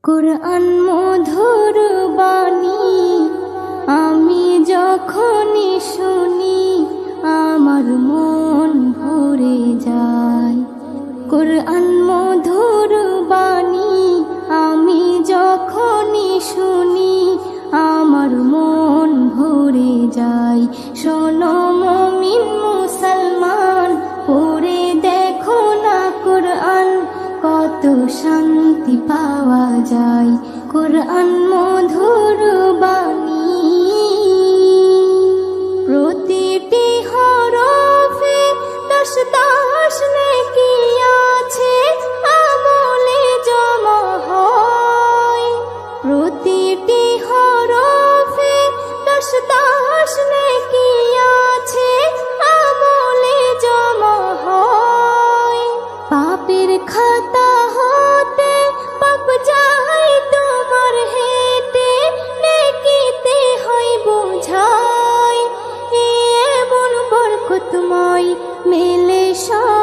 কুরআন মধুর বাণী আমি যখনই শুনি আমার মন ভরে যায়। কুরআন মধুর বাণী আমি যখনই শুনি আমার মন ভরে যায়। শোনো মুমিন মুসলমান, পড়ে দেখো না কুরআন, কত শান্তি পাওয়া যায়। কুরআন মধুর বাণী প্রতিটি হরফে 10 নেকি আছে, আমলে জমা হয়। প্রতিটি হরফে 10 নেকি আছে, আমলে জমা হয়। পাপের খাতা হতে পাপ যায় তোমার হেঁটে, নেকিতে হয় বোঝাই। এমন বরকতময় মেলে সব